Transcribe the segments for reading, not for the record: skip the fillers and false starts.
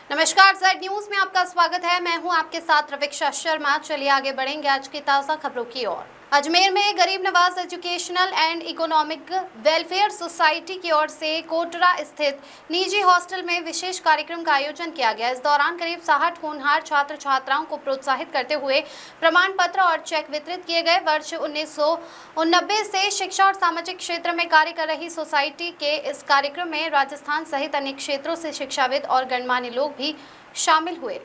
नमस्कार, Z news में आपका स्वागत है। मैं हूं आपके साथ रवीक्षा शर्मा। चलिए आगे बढ़ेंगे आज की ताज़ा खबरों की ओर। अजमेर में गरीब Nawaz educational and economic welfare society की ओर से कोटरा स्थित निजी हॉस्टल में विशेष कार्यक्रम का आयोजन किया गया। इस दौरान करीब 60 होनहार छात्र छात्राओं को प्रोत्साहित करते हुए प्रमाण पत्र और चेक वितरित किए गए। वर्ष 1989 से शिक्षा और सामाजिक क्षेत्र में कार्य कर रही सोसाइटी के इस कार्यक्रम में राजस्थान सहित अन्य क्षेत्रों से शिक्षाविद और गणमान्य लोग भी शामिल हुए।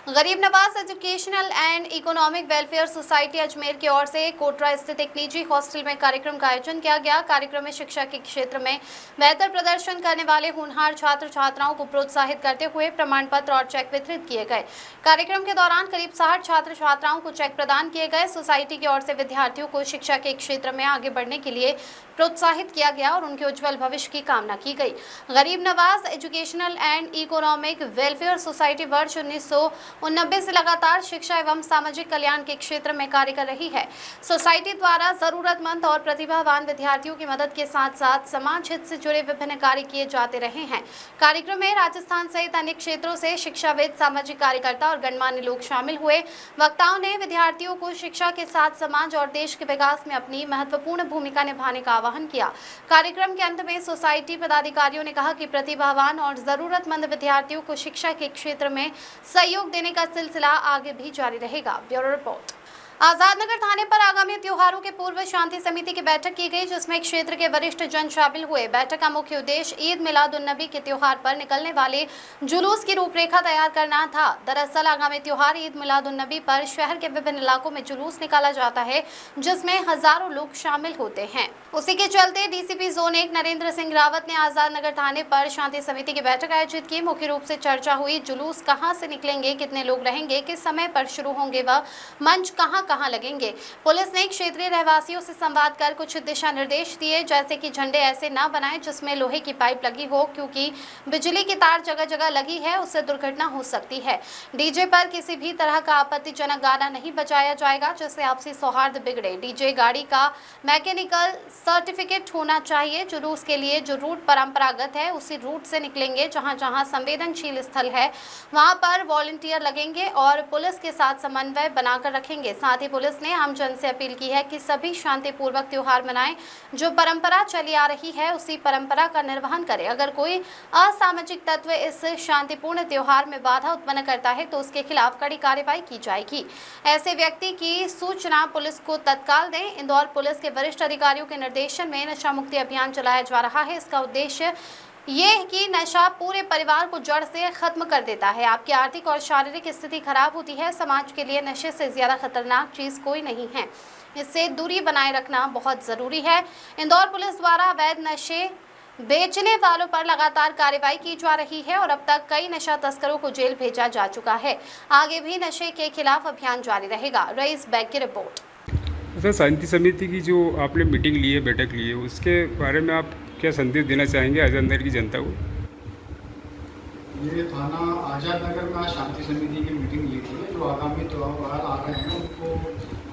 गरीब Nawaz educational and economic welfare society Ajmer की ओर से कोटरा स्थित एक निजी हॉस्टल में कार्यक्रम का आयोजन किया गया। कार्यक्रम में शिक्षा के क्षेत्र में बेहतर प्रदर्शन करने वाले होनहार छात्र छात्राओं को प्रोत्साहित करते हुए प्रमाण पत्र और चेक वितरित किए गए। कार्यक्रम के दौरान करीब 60 छात्र छात्राओं को चेक प्रदान किए गए। सोसाइटी की ओर से विद्यार्थियों को शिक्षा के क्षेत्र में आगे बढ़ने के लिए प्रोत्साहित किया गया और उनके उज्जवल भविष्य की कामना की गई। गरीब Nawaz educational and economic welfare society वर्ष 1989 से लगातार शिक्षा एवं सामाजिक कल्याण के क्षेत्र में कार्य कर रही है। सोसाइटी द्वारा जरूरतमंद और प्रतिभावान विद्यार्थियों की मदद के साथ साथ समाज हित से जुड़े विभिन्न कार्य किए जाते रहे हैं। कार्यक्रम में राजस्थान सहित अन्य क्षेत्रों से शिक्षाविद, सामाजिक कार्यकर्ता और गणमान्य लोग शामिल हुए। वक्ताओं ने विद्यार्थियों को शिक्षा के साथ समाज और देश के विकास में अपनी महत्वपूर्ण भूमिका निभाने का आह्वान किया। कार्यक्रम के अंत में सोसाइटी पदाधिकारियों ने कहा कि प्रतिभावान और जरूरतमंद विद्यार्थियों को शिक्षा के क्षेत्र में सहयोग देने का सिलसिला आगे भी जारी रहेगा। Bureau report. आजादनगर थाने पर आगामी त्योहारों के पूर्व शांति समिति की बैठक की गई, जिसमें क्षेत्र के वरिष्ठ जन शामिल हुए। बैठक का मुख्य उद्देश्य ईद मिलाद उन नबी के त्योहार पर निकलने वाले जुलूस की रूपरेखा तैयार करना था। दरअसल आगामी त्योहार ईद मिलाद उन नबी पर शहर के विभिन्न इलाकों में जुलूस निकाला जाता है, जिसमें हजारों लोग शामिल होते हैं। उसी के चलते डीसीपी जोन 1 नरेंद्र सिंह रावत ने आजादनगर थाने पर शांति समिति की बैठक आयोजित की। मुख्य रूप से चर्चा हुई जुलूस कहां से निकलेंगे, कितने लोग रहेंगे, किस समय पर शुरू होंगे व मंच कहां लगेंगे। पुलिस ने क्षेत्रीय रहवासियों से संवाद कर कुछ दिशा निर्देश दिए, जैसे कि झंडे ऐसे न बनाएं जिसमें लोहे की पाइप लगी हो, क्योंकि बिजली की तार जगह जगह लगी है, उससे दुर्घटना हो सकती है। डीजे पर किसी भी तरह का आपत्तिजनक गाना नहीं बजाया जाएगा, जिससे आपसी सौहार्द बिगड़े। डीजे गाड़ी का मैकेनिकल सर्टिफिकेट होना चाहिए। जुलूस के लिए जो रूट परंपरागत है उसी रूट से निकलेंगे। जहां जहां संवेदनशील स्थल है वहां पर वॉलंटियर लगेंगे और पुलिस के साथ समन्वय बनाकर रखेंगे। साथ ही पुलिस ने आमजन से अपील की है कि सभी शांतिपूर्वक त्योहार मनाएं। जो परंपरा चली आ रही है उसी परंपरा का निर्वहन करें। अगर कोई असामाजिक तत्व इस शांतिपूर्ण त्योहार में बाधा उत्पन्न करता है तो उसके खिलाफ कड़ी कार्रवाई की जाएगी। ऐसे व्यक्ति की सूचना पुलिस को तत्काल दें। इंदौर पुलिस के वरिष्ठ अधिकारियों के निर्देशन में नशा मुक्ति अभियान चलाया जा रहा है। इसका उद्देश्य ये है कि नशा पूरे परिवार को जड़ से खत्म कर देता है। आपकी आर्थिक और शारीरिक स्थिति खराब होती है। समाज के लिए नशे से ज्यादा खतरनाक चीज कोई नहीं है। इससे दूरी बनाए रखना बहुत जरूरी है। इंदौर पुलिस द्वारा अवैध नशे बेचने वालों पर लगातार कार्रवाई की जा रही है और अब तक कई नशा तस्करों को जेल भेजा जा चुका है। आगे भी नशे के खिलाफ अभियान जारी रहेगा। रईस बैग की रिपोर्ट। सर, शांति समिति की जो आपने मीटिंग ली है, बैठक ली है, उसके बारे में आप क्या संदेश देना चाहेंगे आजादनगर की जनता को? ये थाना आजादनगर में शांति समिति की मीटिंग ली थी। जो आगामी त्यौहार आ रहे हैं उनको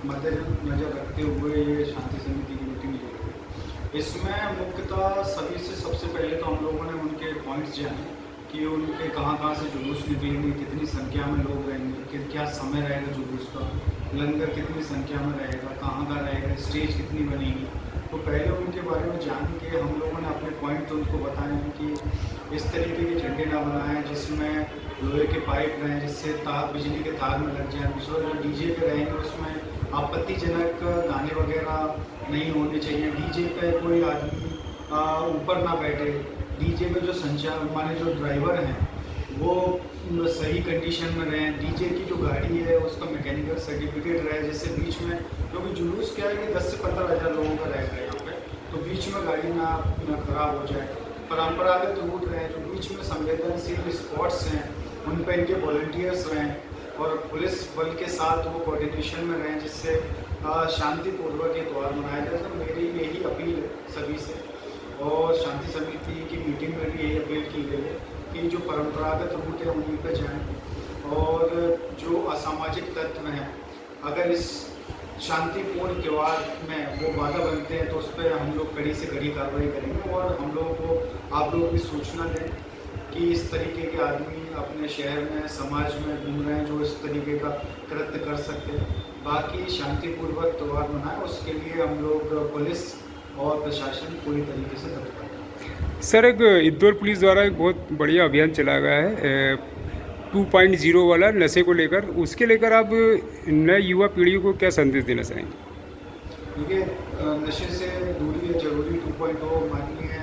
मद्देनजर रखते हुए ये शांति समिति की मीटिंग ली थी। इसमें मुख्यतः सभी से सबसे पहले तो हम लोगों ने उनके पॉइंट्स जाने कि उनके कहाँ से जुलूस निकलेंगे, कितनी संख्या में लोग रहेंगे, क्या समय रहेगा जुलूस का, लंगर कितनी संख्या में रहेगा, कहाँ का रहेगा, स्टेज कितनी बनेगी। तो पहले उनके बारे में जान के हम लोगों ने अपने पॉइंट उनको बताए हैं कि इस तरीके के झंडे ना बनाएं जिसमें लोहे के पाइप रहें, जिससे तार बिजली के तार में लग जाए। दूसरा जो डीजे पे रहेंगे उसमें आपत्तिजनक गाने वगैरह नहीं होने चाहिए। डीजे पे कोई आदमी ऊपर ना बैठे। डीजे में जो संचार माने जो ड्राइवर हैं वो सही कंडीशन में रहें। डीजे की जो गाड़ी है उसका मैकेनिकल सर्टिफिकेट रहे, जिससे बीच में, क्योंकि जुलूस क्या है कि 10 से 15 हज़ार लोगों का रहेगा यहाँ पे, तो बीच में गाड़ी ना खराब हो जाए। परंपरागत रूट रहे, जो बीच में संवेदनशील स्पॉट्स हैं उन पर इनके वॉलंटियर्स रहें और पुलिस बल के साथ वो कोऑर्डिनेशन में रहें, जिससे शांतिपूर्वक ये त्यौहार मनाया जाए। तो मेरी यही अपील है सभी से, और शांति समिति की मीटिंग में भी यही अपील की गई है कि जो परंपरागत रूट है उन्हीं पर जाएं और जो असामाजिक तत्व हैं अगर इस शांतिपूर्ण त्यौहार में वो बाधा बनते हैं तो उस पर हम लोग कड़ी से कड़ी कार्रवाई करेंगे और हम लोगों को आप लोगों की सूचना दें कि इस तरीके के आदमी अपने शहर में समाज में घूम रहे हैं जो इस तरीके का कृत्य कर सकते हैं। बाकी शांतिपूर्वक त्यौहार मनाएं, उसके लिए हम लोग पुलिस और प्रशासन पूरी तरीके से तत्पर है। सर, एक इंदौर पुलिस द्वारा एक बहुत बढ़िया अभियान चलाया गया है 2.0 वाला नशे को लेकर, उसके लेकर आप नए युवा पीढ़ी को क्या संदेश देना चाहेंगे? देखिए, नशे से दूरी है जरूरी 2.0 माननीय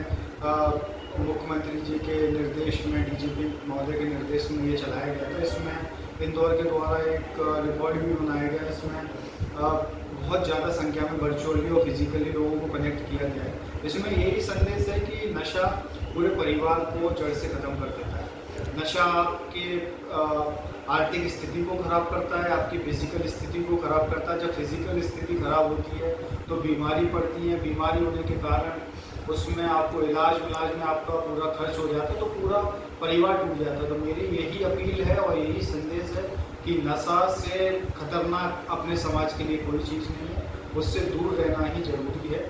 मुख्यमंत्री जी के निर्देश में, डीजीपी महोदय के निर्देश में ये चलाया गया था। इसमें इंदौर के द्वारा एक रिकॉर्ड भी बनाया गया। इसमें बहुत ज़्यादा संख्या में वर्चुअली और फिजिकली लोगों को कनेक्ट किया गया है। इसमें यही संदेश है कि नशा पूरे परिवार को जड़ से ख़त्म कर देता है। नशा आपकी आर्थिक स्थिति को ख़राब करता है, आपकी फिजिकल स्थिति को ख़राब करता है। जब फिजिकल स्थिति ख़राब होती है तो बीमारी पड़ती है, बीमारी होने के कारण उसमें आपको इलाज में आपका पूरा खर्च हो जाता है, तो पूरा परिवार टूट जाता है। तो मेरी यही अपील है और यही संदेश है कि नशा से खतरनाक अपने समाज के लिए कोई चीज़ नहीं है, उससे दूर रहना ही जरूरी है।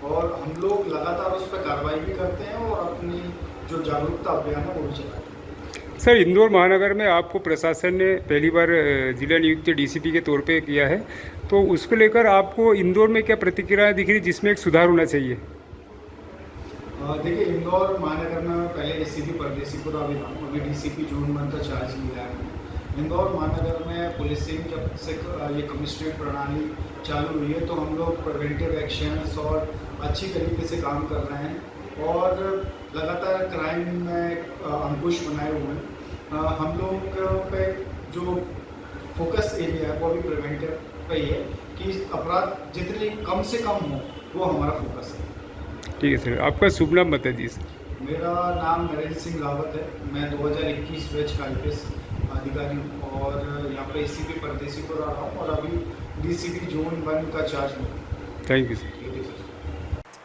और हम लोग लगातार उस पर कार्रवाई भी करते हैं और अपनी जो जागरूकता अभियान है वो भी चलाते हैं। सर, इंदौर महानगर में आपको प्रशासन ने पहली बार जिला नियुक्त डीसीपी के तौर पे किया है, तो उसको लेकर आपको इंदौर में क्या प्रतिक्रियाएं दिख रही जिसमें एक सुधार होना चाहिए? देखिए, इंदौर महानगर में पहले एसीपी परदेसीपुरा अभी था, अभी डीसीपी जून मंथ का चार्ज लिया है। इंदौर महानगर में पुलिसिंग जब से ये कमिश्नरेट प्रणाली चालू हुई है तो हम लोग प्रिवेंटिव एक्शंस और अच्छी तरीके से काम कर रहे हैं और लगातार क्राइम में अंकुश बनाए हुए हैं। हम लोग पे जो फोकस एरिया है वो अभी प्रिवेंटिव पे ही है कि अपराध जितने कम से कम हो वो हमारा फोकस है। ठीक है सर, आपका शुभ नाम बता दीजिए सर। मेरा नाम नरेंद्र सिंह रावत है। मैं 2021 बैच का IPS अधिकारी हूँ और यहाँ पे एसीपी परदेसीपुरा रहा हूँ और अभी डीसीपी जोन 1 का चार्ज हूँ। Thank you sir.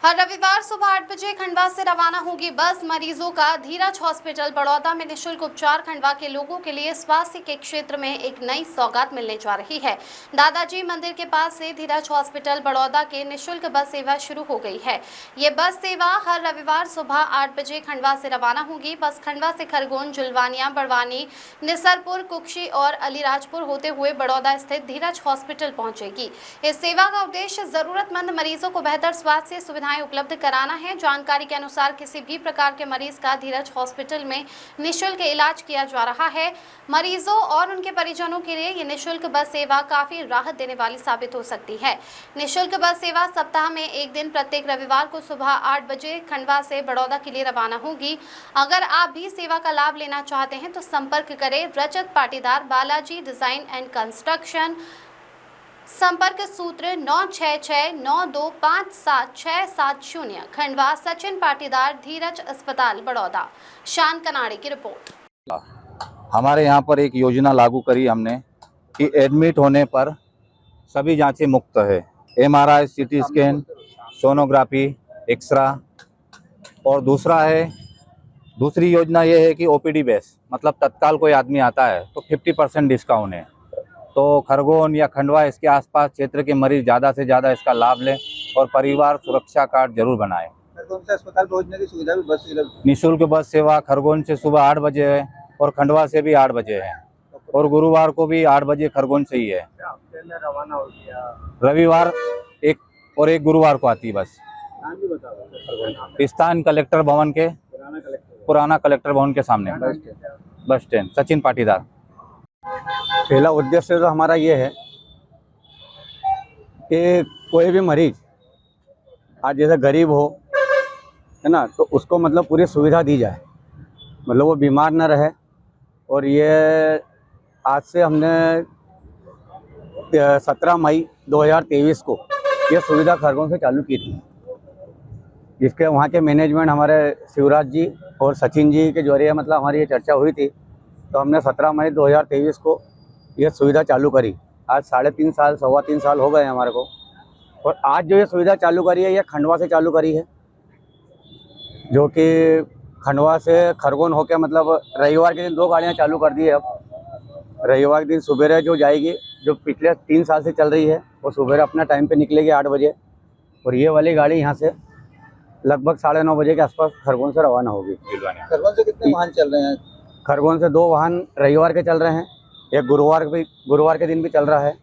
हर रविवार सुबह 8 बजे खंडवा से रवाना होगी बस मरीजों का धीरज हॉस्पिटल बड़ौदा में निःशुल्क उपचार। खंडवा के लोगों के लिए स्वास्थ्य के क्षेत्र में एक नई सौगात मिलने जा रही है। दादाजी मंदिर के पास से धीरज हॉस्पिटल बड़ौदा के निःशुल्क बस सेवा शुरू हो गई है। ये बस सेवा हर रविवार सुबह 8 बजे खंडवा से रवाना होगी। बस खंडवा से खरगोन, जुलवानिया, बड़वानी, निसरपुर, कुक्षी और अलीराजपुर होते हुए बड़ौदा स्थित धीरज हॉस्पिटल पहुंचेगी। इस सेवा का उद्देश्य जरूरतमंद मरीजों को बेहतर स्वास्थ्य सुविधाएं उपलब्ध कराना है। जानकारी के अनुसार किसी भी प्रकार के मरीज का धीरज हॉस्पिटल में निःशुल्क इलाज किया जा रहा है। मरीजों और उनके परिजनों के लिए ये निःशुल्क बस सेवा काफी राहत देने वाली साबित हो सकती है। निःशुल्क बस सेवा सप्ताह में एक दिन प्रत्येक रविवार को सुबह 8 बजे खंडवा से बड़ौदा के लिए रवाना होगी। अगर आप भी सेवा का लाभ लेना चाहते हैं तो संपर्क करें Rajat Patidar, Balaji design and construction. संपर्क सूत्र 9669257670। खंडवा सचिन पाटीदार, धीरज अस्पताल बड़ौदा। शान कनाड़ी की रिपोर्ट। हमारे यहाँ पर एक योजना लागू करी हमने कि एडमिट होने पर सभी जांचें मुफ्त है। MRI, CT scan, sonography, x ray. और दूसरी योजना ये है कि OPD बेस, मतलब तत्काल कोई आदमी आता है तो 50% डिस्काउंट है। तो खरगोन या खंडवा इसके आसपास क्षेत्र के मरीज ज़्यादा से ज़्यादा इसका लाभ लें और परिवार सुरक्षा कार्ड जरूर बनाएं। खरगोन से अस्पताल पहुंचने की सुविधा भी बस निःशुल्क बस सेवा खरगोन से सुबह 8 बजे है और खंडवा से भी 8 बजे है और गुरुवार को भी 8 बजे खरगोन से ही है। रवाना हो गया रविवार एक और एक गुरुवार को आती है बस। नाम भी बताओ। स्थान कलेक्टर भवन के पुराना कलेक्टर भवन के सामने बस स्टैंड, सचिन पाटीदार। पहला उद्देश्य तो हमारा ये है कि कोई भी मरीज आज जैसे गरीब हो, है ना, तो उसको मतलब पूरी सुविधा दी जाए, मतलब वो बीमार न रहे। और ये आज से हमने 17 मई 2023 को ये सुविधा खरगोन से चालू की थी, जिसके वहाँ के मैनेजमेंट हमारे शिवराज जी और सचिन जी के जरिए मतलब हमारी ये चर्चा हुई थी। तो हमने 17 मई 2023 को ये सुविधा चालू करी। आज 3.5 साल, 3.25 साल हो गए हैं हमारे को। और आज जो ये सुविधा चालू करी है ये खंडवा से चालू करी है, जो कि खंडवा से खरगोन होकर मतलब रविवार के दिन 2 गाड़ियाँ चालू कर दी है। अब रविवार के दिन सुबह जो जाएगी, जो पिछले 3 साल से चल रही है, वो सुबह अपना टाइम पे निकलेगी 8 बजे। और ये वाली गाड़ी यहाँ से लगभग 9:30 बजे के आसपास खरगोन से रवाना होगी। खरगोन से कितने वाहन चल रहे हैं? खरगोन से 2 वाहन रविवार के चल रहे हैं, एक गुरुवार के दिन भी चल रहा है।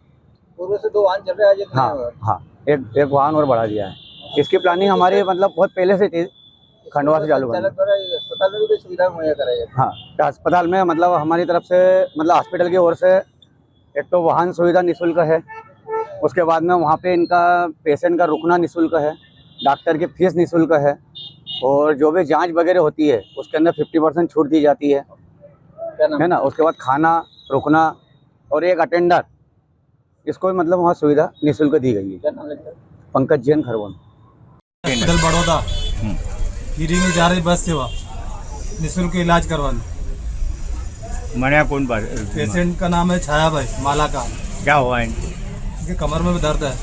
पूर्व से 2 वाहन चल रहे हैं, आज एक हाँ नया हुआ। हाँ, एक वाहन और बढ़ा दिया है। इसकी प्लानिंग हमारी मतलब बहुत पहले से थी, खंडवा से चालू संचालक करना। द्वारा ये अस्पताल में भी कोई सुविधा मुहैया कराई जाती हाँ, तो अस्पताल में मतलब हमारी तरफ से मतलब हॉस्पिटल की ओर से एक तो वाहन सुविधा निःशुल्क है, उसके बाद में वहाँ पे इनका पेशेंट का रुकना निःशुल्क है, डॉक्टर की फीस निःशुल्क है, और जो भी जांच वगैरह होती है उसके अंदर 50% छूट दी जाती है, क्या नाम है ना। उसके बाद खाना, रुकना और एक अटेंडर, इसको भी मतलब वहाँ सुविधा निःशुल्क दी गई है। क्या नाम लगता है? पंकज जैन, खरगोन। हॉस्पिटल बड़ौदा फ्री में जा रही बस सेवा, निःशुल्क इलाज करवाने। मना कौन बात? पेशेंट का नाम है छाया भाई माला का, क्या हुआ इनको? इनके कमर में भी दर्द है।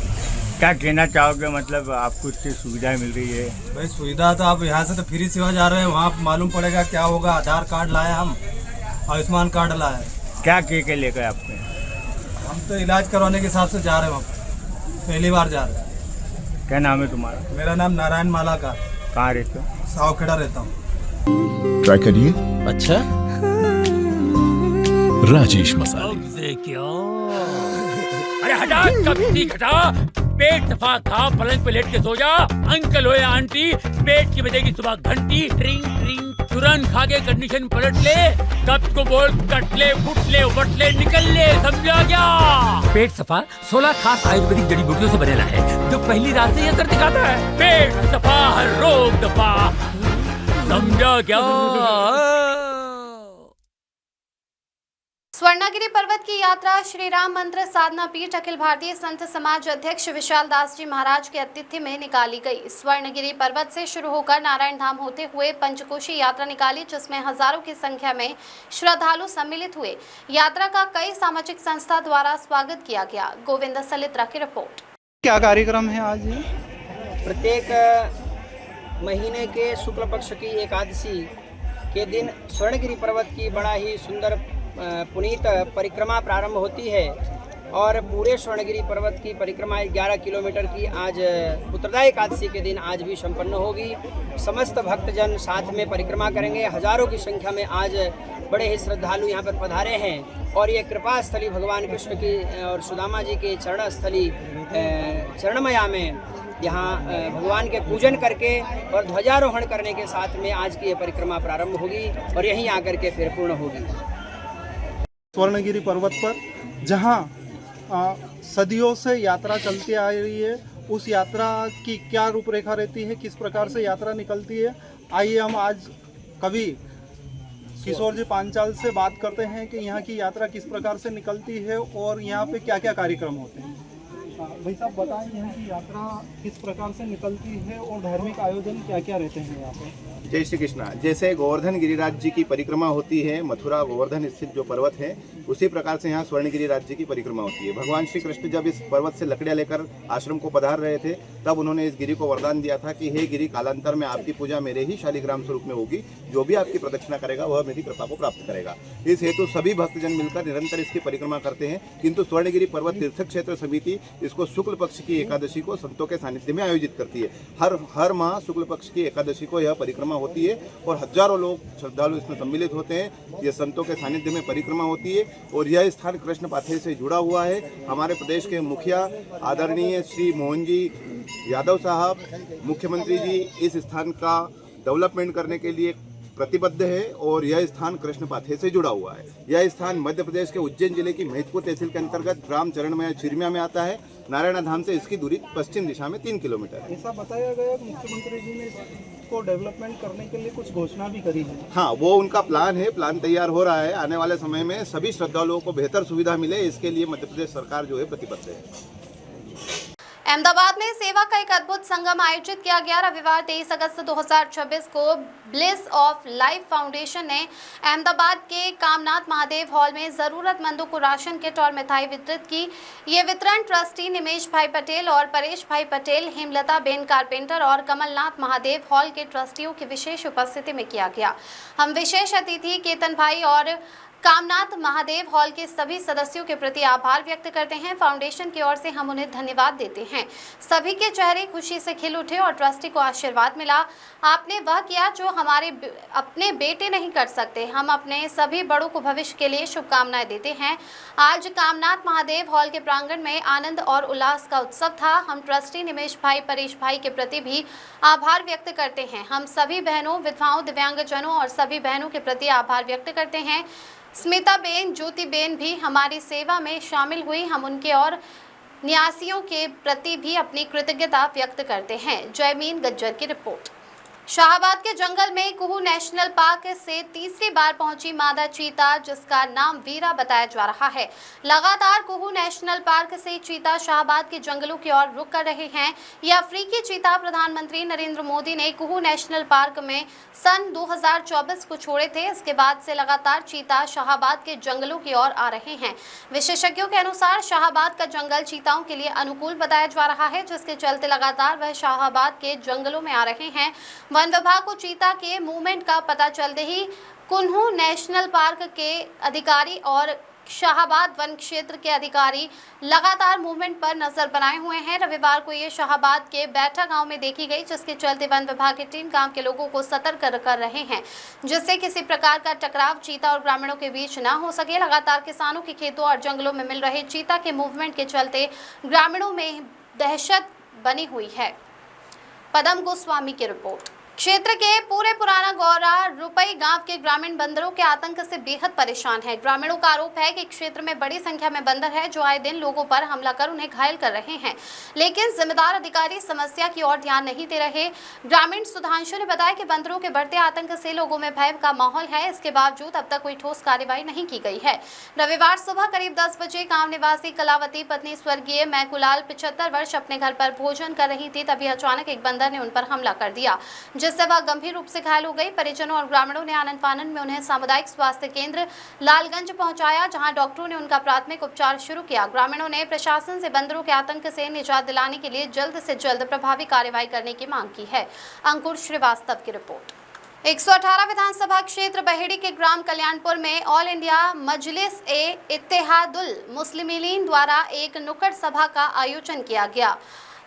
क्या कहना चाहोगे, मतलब आपको इतनी सुविधाएं मिल रही है? भाई सुविधा तो आप यहाँ से तो फ्री सेवा जा रहे हैं, वहाँ मालूम पड़ेगा क्या होगा। आधार कार्ड लाए हम, आयुष्मान कार्ड लाए। क्या के लेकर आपने? हम तो इलाज करवाने के हिसाब से जा रहे हैं, वहाँ पहली बार जा रहे हैं। क्या नाम है तुम्हारा? मेरा नाम नारायण माला का, कहाँ रहते हो? सावखेड़ा रहता हूँ। ट्राई करिए। अच्छा, राजेश मसाले। से क्या? अरे हटा, कभी हटा। पेट सफा खा, पलंग पे लेट के सो जा। अंकल हो या आंटी, पेट की बजेगी सुबह घंटी। ट्रिंग ट्रिंग, तुरंत खा के कंडीशन पलट ले। कब्ज को बोल, कट ले, फुट ले, उबट ले, निकल ले, समझा क्या? पेट सफा 16 खास आयुर्वेदिक जड़ी बूटियों से बनेला है, जो पहली रात से ये असर दिखाता है। पेट सफा, हर रोग दफा, समझा क्या? स्वर्णगिरी पर्वत की यात्रा श्री राम मंत्र साधना पीठ अखिल भारतीय संत समाज अध्यक्ष विशाल दास जी महाराज के आतिथ्य में निकाली गई। स्वर्णगिरी पर्वत से शुरू होकर नारायण धाम होते हुए पंचकोशी यात्रा निकाली, जिसमें हजारों की संख्या में श्रद्धालु सम्मिलित हुए। यात्रा का कई सामाजिक संस्था द्वारा स्वागत किया गया। गोविंद सलित्रा की रिपोर्ट। क्या कार्यक्रम है आज? प्रत्येक महीने के शुक्ल पक्ष की एकादशी के दिन स्वर्णगिरी पर्वत की बड़ा ही सुंदर पुनीत परिक्रमा प्रारंभ होती है, और पूरे स्वर्णगिरी पर्वत की परिक्रमा 11 किलोमीटर की आज उत्तरदायी एकादशी के दिन आज भी संपन्न होगी। समस्त भक्तजन साथ में परिक्रमा करेंगे। हजारों की संख्या में आज बड़े ही श्रद्धालु यहाँ पर पधारे हैं, और ये कृपा स्थली भगवान कृष्ण की और सुदामा जी के चरण स्थली चरणमया में यहाँ भगवान के पूजन करके और ध्वजारोहण करने के साथ में आज की ये परिक्रमा प्रारंभ होगी, और यहीं आकर के फिर पूर्ण होगी। स्वर्णगिरी पर्वत पर जहाँ सदियों से यात्रा चलती आ रही है, उस यात्रा की क्या रूपरेखा रहती है, किस प्रकार से यात्रा निकलती है, आइए हम आज कवि किशोर जी पांचाल से बात करते हैं कि यहाँ की यात्रा किस प्रकार से निकलती है और यहाँ पे क्या क्या कार्यक्रम होते हैं। भाई साहब बताएं, यहाँ की यात्रा किस प्रकार से निकलती है और धार्मिक आयोजन क्या क्या रहते हैं यहाँ पे? जय श्री कृष्णा। जैसे गोवर्धन गिरिराज जी की परिक्रमा होती है, मथुरा गोवर्धन स्थित जो पर्वत है, उसी प्रकार से यहाँ स्वर्ण गिरिराज जी की परिक्रमा होती है। भगवान श्री कृष्ण जब इस पर्वत से लकड़ियाँ लेकर आश्रम को पधार रहे थे, तब उन्होंने इस गिरि को वरदान दिया था कि हे गिरि, कालांतर में आपकी पूजा मेरे ही शालिग्राम स्वरूप में होगी, जो भी आपकी प्रदक्षिणा करेगा वह मेरी कृपा को प्राप्त करेगा। इस हेतु सभी भक्तजन मिलकर निरंतर इसकी परिक्रमा करते हैं, किंतु स्वर्णगिरी पर्वत तीर्थ क्षेत्र समिति इसको शुक्ल पक्ष की एकादशी को संतों के सानिध्य में आयोजित करती है। हर माह शुक्ल पक्ष की एकादशी को यह परिक्रमा होती है, और हजारों लोग श्रद्धालु इसमें सम्मिलित होते हैं। ये संतों के सानिध्य में परिक्रमा होती है, और यह स्थान कृष्ण पाथे से जुड़ा हुआ है। हमारे प्रदेश के मुखिया आदरणीय श्री मोहन जी यादव साहब, मुख्यमंत्री जी इस स्थान का डेवलपमेंट करने के लिए प्रतिबद्ध है, और यह स्थान कृष्ण पाथे से जुड़ा हुआ है। यह स्थान मध्य प्रदेश के उज्जैन जिले की महिदपुर तहसील के अंतर्गत ग्राम चरणमया चिरमिया में आता है। नारायण धाम से इसकी दूरी पश्चिम दिशा में 3 किलोमीटर है। ऐसा बताया गया कि मुख्यमंत्री जी ने इसको डेवलपमेंट करने के लिए कुछ घोषणा भी करी है। हाँ, वो उनका प्लान है, प्लान तैयार हो रहा है। आने वाले समय में सभी श्रद्धालुओं को बेहतर सुविधा मिले, इसके लिए मध्य प्रदेश सरकार जो है प्रतिबद्ध है। अहमदाबाद में सेवा का एक अद्भुत संगम आयोजित किया गया। रविवार 23 अगस्त 2026 को ब्लिस ऑफ लाइफ फाउंडेशन ने अहमदाबाद के कामनाथ महादेव हॉल में जरूरतमंदों को राशन किट और मिठाई वितरित की। ये वितरण ट्रस्टी निमेश भाई पटेल और परेश भाई पटेल, हेमलता बेन कारपेंटर और कमलनाथ महादेव हॉल के ट्रस्टियों की विशेष उपस्थिति में किया गया। हम विशेष अतिथि केतन भाई और कामनाथ महादेव हॉल के सभी सदस्यों के प्रति आभार व्यक्त करते हैं। फाउंडेशन की ओर से हम उन्हें धन्यवाद देते हैं। सभी के चेहरे खुशी से खिल उठे और ट्रस्टी को आशीर्वाद मिला। आपने वह किया जो हमारे अपने बेटे नहीं कर सकते। हम अपने सभी बड़ों को भविष्य के लिए शुभकामनाएं देते हैं। आज कामनाथ महादेव हॉल के प्रांगण में आनंद और उल्लास का उत्सव था। हम ट्रस्टी निमेश भाई, परेश भाई के प्रति भी आभार व्यक्त करते हैं। हम सभी बहनों, विधवाओं, दिव्यांगजनों और सभी बहनों के प्रति आभार व्यक्त करते हैं। स्मिता बेन, ज्योति बेन भी हमारी सेवा में शामिल हुई। हम उनके और न्यासियों के प्रति भी अपनी कृतज्ञता व्यक्त करते हैं। जयमीन गज्जर की रिपोर्ट। शाहबाद के जंगल में कुहू नेशनल पार्क से तीसरी बार पहुंची मादा चीता, जिसका नाम वीरा बताया जा रहा है। लगातार कुहू नेशनल पार्क से चीता शाहबाद के जंगलों की ओर रुख कर रहे हैं। यह अफ्रीकी चीता प्रधानमंत्री नरेंद्र मोदी ने कुहू नेशनल पार्क में सन 2024 को छोड़े थे। इसके बाद से लगातार चीता शाहबाद के जंगलों की ओर आ रहे हैं। विशेषज्ञों के अनुसार शाहबाद का जंगल चीताओं के लिए अनुकूल बताया जा रहा है, जिसके चलते लगातार वह शाहबाद के जंगलों में आ रहे हैं। वन विभाग को चीता के मूवमेंट का पता चलते ही कुन्हू नेशनल पार्क के अधिकारी और शाहबाद वन क्षेत्र के अधिकारी लगातार मूवमेंट पर नजर बनाए हुए हैं। रविवार को ये शाहबाद के बैठा गांव में देखी गई, जिसके चलते वन विभाग की टीम गांव के लोगों को सतर्क कर रहे हैं, जिससे किसी प्रकार का टकराव चीता और ग्रामीणों के बीच न हो सके। लगातार किसानों के खेतों और जंगलों में मिल रहे चीता के मूवमेंट के चलते ग्रामीणों में दहशत बनी हुई है। पदम गोस्वामी की रिपोर्ट। क्षेत्र के पूरे पुराना गौरा रुपई गांव के ग्रामीण बंदरों के आतंक से बेहद परेशान है। ग्रामीणों का आरोप है कि क्षेत्र में बड़ी संख्या में बंदर है, जो आए दिन लोगों पर हमला कर उन्हें घायल कर रहे हैं, लेकिन जिम्मेदार अधिकारी समस्या की ओर ध्यान नहीं दे रहे। ग्रामीण सुधांशु ने बताया कि बंदरों के बढ़ते आतंक से लोगों में भय का माहौल है। इसके बावजूद अब तक कोई ठोस कार्रवाई नहीं की गई है। रविवार सुबह करीब 10 बजे गाँव निवासी कलावती पत्नी स्वर्गीय मैकुलाल 75 वर्ष अपने घर पर भोजन कर रही थी, तभी अचानक एक बंदर ने उन पर हमला कर दिया, जिससे वह गंभीर रूप से घायल हो गई। परिजनों और ग्रामीणों ने आनंद फानन में उन्हें सामुदायिक स्वास्थ्य केंद्र लालगंज पहुंचाया, जहां डॉक्टरों ने उनका प्राथमिक उपचार शुरू किया। ग्रामीणों ने प्रशासन से बंदरों के आतंक से निजात दिलाने के लिए जल्द से जल्द प्रभावी कार्रवाई करने की मांग की है। अंकुर श्रीवास्तव की रिपोर्ट। 118 विधानसभा क्षेत्र बहेड़ी के ग्राम कल्याणपुर में ऑल इंडिया मजलिस ए इत्तेहादुल मुस्लिमीन द्वारा एक नुक्कड़ सभा का आयोजन किया गया।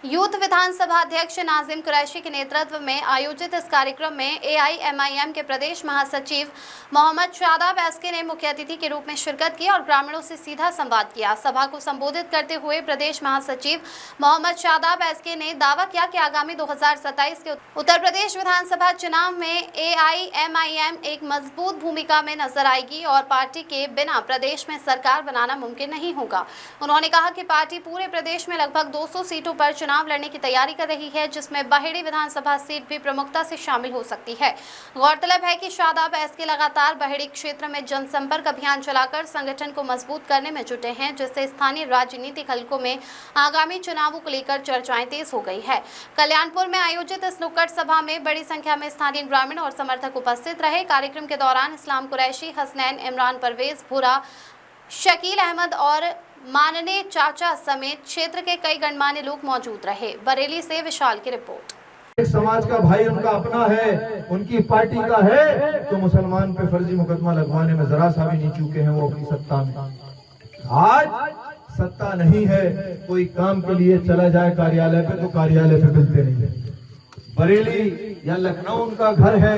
यूथ विधानसभा अध्यक्ष नाजिम कुरैशी के नेतृत्व में आयोजित इस कार्यक्रम में AIMIM के प्रदेश महासचिव मोहम्मद शादाब एसके ने मुख्य अतिथि के रूप में शिरकत की और ग्रामीणों से सीधा संवाद किया। सभा को संबोधित करते हुए प्रदेश महासचिव मोहम्मद शादाब एसके ने दावा किया कि आगामी 2027 के उत्तर प्रदेश विधानसभा चुनाव में AIMIM एक मजबूत भूमिका में नजर आएगी और पार्टी के बिना प्रदेश में सरकार बनाना मुमकिन नहीं होगा। उन्होंने कहा कि पार्टी पूरे प्रदेश में लगभग 200 सीटों पर चुनाव लड़ने की तैयारी कर रही है, जिसमें बहेड़ी विधानसभा सीट भी प्रमुखता से शामिल हो सकती है। गौरतलब है कि शादाब एसके लगातार बहेड़ी क्षेत्र में जनसंपर्क अभियान चलाकर संगठन को मजबूत करने में जुटे हैं, जिससे स्थानीय राजनीतिक हलकों में आगामी चुनावों को लेकर चर्चाएं तेज हो गई है। कल्याणपुर में आयोजित इस नुक्कड़ सभा में बड़ी संख्या में स्थानीय ग्रामीण और समर्थक उपस्थित रहे। कार्यक्रम के दौरान इस्लाम कुरैशी, हसनैन, इमरान परवेज, भूरा, शकील अहमद और माननीय चाचा समेत क्षेत्र के कई गणमान्य लोग मौजूद रहे। बरेली से विशाल की रिपोर्ट। एक समाज का भाई उनका अपना है, उनकी पार्टी का है, तो मुसलमान पे फर्जी मुकदमा लगवाने में जरा सा भी नहीं चूके हैं वो अपनी सत्ता में। आज सत्ता नहीं है, कोई काम के लिए चला जाए कार्यालय पे तो कार्यालय पे मिलते नहीं है। बरेली या लखनऊ उनका घर है,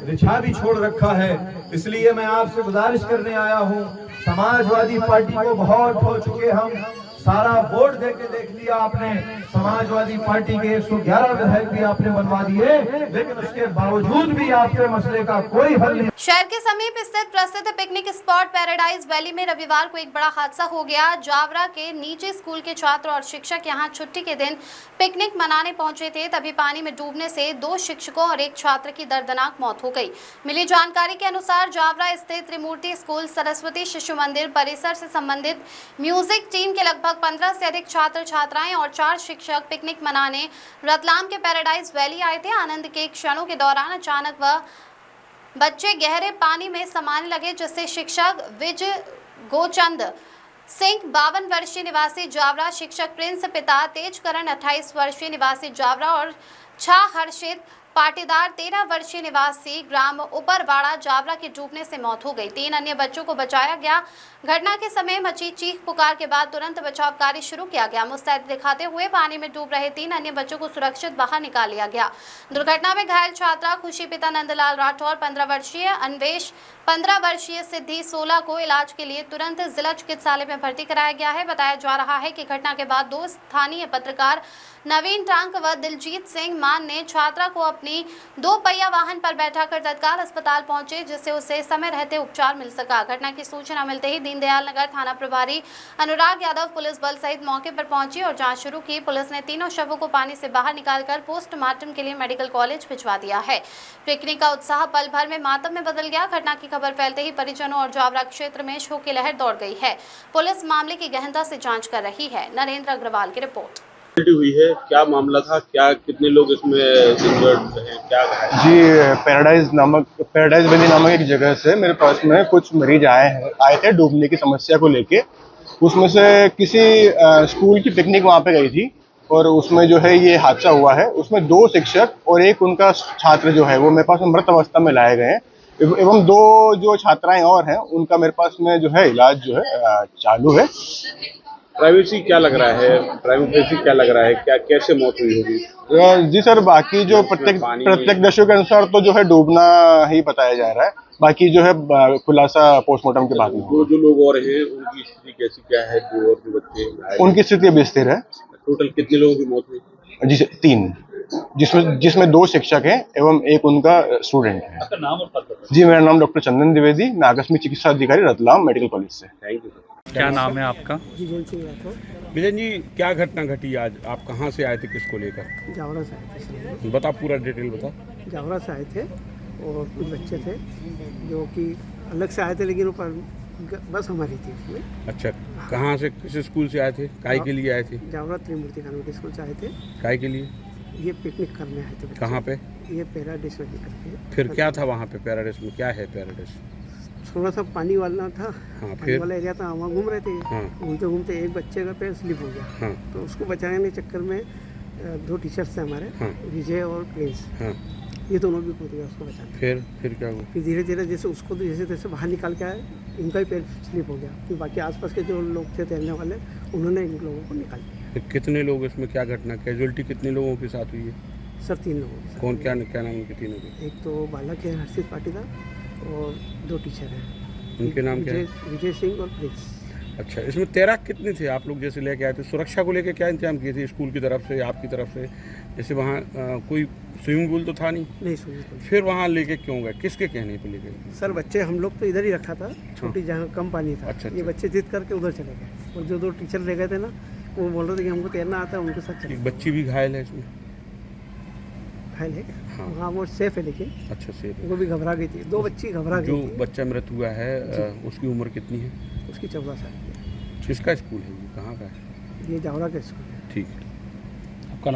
रिछा भी छोड़ रखा है। इसलिए मैं आपसे गुजारिश करने आया हूँ, समाजवादी पार्टी को बहुत हो चुके हम, सारा वोट देके देख लिया आपने। समाजवादी पार्टी के 111 विधायक भी आपने बनवा दिए, लेकिन उसके बावजूद भी आपके मसले का कोई हल नहीं। शहर के समीप स्थित प्रसिद्ध पिकनिक स्पॉट पैराडाइज वैली में रविवार को एक बड़ा हादसा हो गया। जावरा के निजी स्कूल के छात्र और शिक्षक यहां छुट्टी के दिन पिकनिक मनाने पहुंचे थे, तभी पानी में डूबने से 2 शिक्षकों और 1 छात्र की दर्दनाक मौत हो गई। मिली जानकारी के अनुसार जावरा स्थित त्रिमूर्ति स्कूल सरस्वती शिशु मंदिर परिसर से संबंधित म्यूजिक टीम के लगभग 15 से अधिक छात्र छात्राएं और 4 शिक्षक पिकनिक मनाने रतलाम के पैराडाइज वैली आए थे। आनंद के क्षणों के दौरान अचानक वह बच्चे गहरे पानी में समाने लगे, जिससे शिक्षक विज गोचंद सिंह 52 वर्षीय निवासी जावरा, शिक्षक प्रिंस पिता तेजकरण 28 वर्षीय निवासी जावरा और छा हर्षित पाटीदार 13 वर्षीय निवासी ग्राम उपरवाड़ा जावरा की डूबने से मौत हो गई। 3 अन्य बच्चों को बचाया गया। घटना के समय मची चीख पुकार के बाद तुरंत बचाव कार्य शुरू किया गया। मुस्तैदी दिखाते हुए पानी में डूब रहे 3 अन्य बच्चों को सुरक्षित बाहर निकाल लिया गया। दुर्घटना में घायल छात्रा खुशी पिता नंदलाल राठौर 15 वर्षीय, अन्वेश 15 वर्षीय, सिद्धि 16 को इलाज के लिए तुरंत जिला चिकित्सालय में भर्ती कराया गया है। बताया जा रहा है कि घटना के बाद 2 स्थानीय पत्रकार नवीन टांक व दिलजीत सिंह मान ने छात्रा को अपनी 2 पहिया वाहन पर बैठाकर तत्काल अस्पताल पहुंचे, जिससे उसे समय रहते उपचार मिल सका। घटना की सूचना मिलते ही दीनदयाल नगर थाना प्रभारी अनुराग यादव पुलिस बल सहित मौके पर पहुंची और जांच शुरू की। पुलिस ने तीनों शवों को पानी से बाहर निकालकर पोस्टमार्टम के लिए मेडिकल कॉलेज भिजवा दिया है। पिकनिक का उत्साह पल भर में मातम में बदल गया। घटना की खबर फैलते ही परिजनों और जावरा क्षेत्र में शोक की लहर दौड़ गई है। पुलिस मामले की गहनता से जांच कर रही है। नरेंद्र अग्रवाल की रिपोर्ट। हुई है, क्या मामला था, क्या कितने लोग इसमें इंजर्ड हैं, क्या है? जी, पैराडाइज वैली नामक एक जगह से मेरे पास में कुछ मरीज आए थे डूबने की समस्या को लेके। उसमें से किसी स्कूल की पिकनिक वहाँ पे गई थी और उसमें जो है ये हादसा हुआ है। उसमें 2 शिक्षक और एक उनका छात्र जो है वो मेरे पास में मृत अवस्था में लाए गए हैं एवं 2 जो छात्राएं और हैं उनका मेरे पास में जो है इलाज जो है चालू है। प्राइवेसी क्या लग रहा है, प्राइवेसी क्या लग रहा है, क्या कैसे मौत हुई होगी? जी सर, बाकी जो प्रत्यक्षदर्शियों के अनुसार तो जो है डूबना ही बताया जा रहा है। बाकी जो है खुलासा पोस्टमार्टम के बाद में। जो लोग और हैं उनकी स्थिति कैसी क्या है? जो और जो बच्चे उनकी स्थिति अभी स्थिर है। टोटल कितने लोगों की मौत हुई? जी 3, जिसमें 2 शिक्षक हैं एवं एक उनका स्टूडेंट है। आपका नाम और पद? जी, मेरा नाम डॉक्टर चंदन द्विवेदी, मैं आकस्मिक चिकित्सा अधिकारी रतलाम मेडिकल कॉलेज से। Thank you. क्या नाम है आपका? विजय सिंह राठौर। विजय जी, क्या घटना घटी आज? आप कहाँ से आए थे, किसको लेकर? जावरा से आए थे। बता, पूरा डिटेल बता। जावरा से आए थे और कुछ बच्चे थे जो कि अलग से आए थे, लेकिन ऊपर बस हमारी थी उसमें। अच्छा, कहाँ से, किस स्कूल से आए थे, काय के लिए आए थे? जावरा त्रिमूर्ति कॉन्वेंट स्कूल से आए थे। काय के लिए? ये पिकनिक करने आए थे। कहाँ पे? ये पैराडाइज वैली करते हैं। फिर क्या था वहाँ पे पैराडाइज में? क्या है पैराडाइज? थोड़ा सा पानी वाला था। हाँ, पानी वाला एरिया था, वहाँ घूम रहे थे। हाँ। घूमते घूमते एक बच्चे का पैर स्लिप हो गया। हाँ। तो उसको बचाने के चक्कर में 2 टीचर्स थे हमारे। हाँ। विजय और प्रिंस। हाँ। ये दोनों भी कूद गए उसको बचाने। फिर क्या हुआ? फिर धीरे धीरे जैसे उसको तो जैसे तैसे बाहर निकाल के आए, इनका ही पैर स्लिप हो गया। फिर बाकी आसपास के जो लोग थे तैरने वाले, उन्होंने इन लोगों को निकाल दिया। फिर कितने लोग इसमें, क्या घटना, कैजुअलिटी कितने लोगों के साथ हुई है? सर 3 लोगों के साथ। कौन, क्या नाम उनके तीनों के? एक तो बालक है हर्षित पाटीदार और 2 टीचर हैं। उनके नाम क्या है? विजय सिंह और प्रिंस। अच्छा, इसमें तैराक कितने थे आप लोग जैसे लेके आए थे? सुरक्षा को लेके क्या इंतजाम किए थे स्कूल की तरफ से, आपकी तरफ से? जैसे वहाँ कोई स्विमिंग पूल तो था नहीं? नहीं, स्विमिंग पूल। फिर वहाँ लेके क्यों गए, किसके कहने पे लेके गए? सर बच्चे हम लोग तो इधर ही रखा था, छोटी जहाँ कम पानी था। अच्छा। ये बच्चे जिद करके उधर चले गए और जो 2 टीचर ले गए थे ना, वो बोल रहे थे कि हमको तैरना आता है, उनके साथ चले। एक बच्ची भी घायल है इसमें? घायल है? हाँ। हाँ, वो सेफ है, लेकिन अच्छा, सेफ। वो भी घबरा गई थी। 2 बच्ची घबरा गई जो थी। बच्चा मृत हुआ है उसकी उम्र कितनी है? उसकी 14 साल की है। किसका स्कूल है ये, कहाँ का है? ये जावरा का स्कूल है। ठीक है।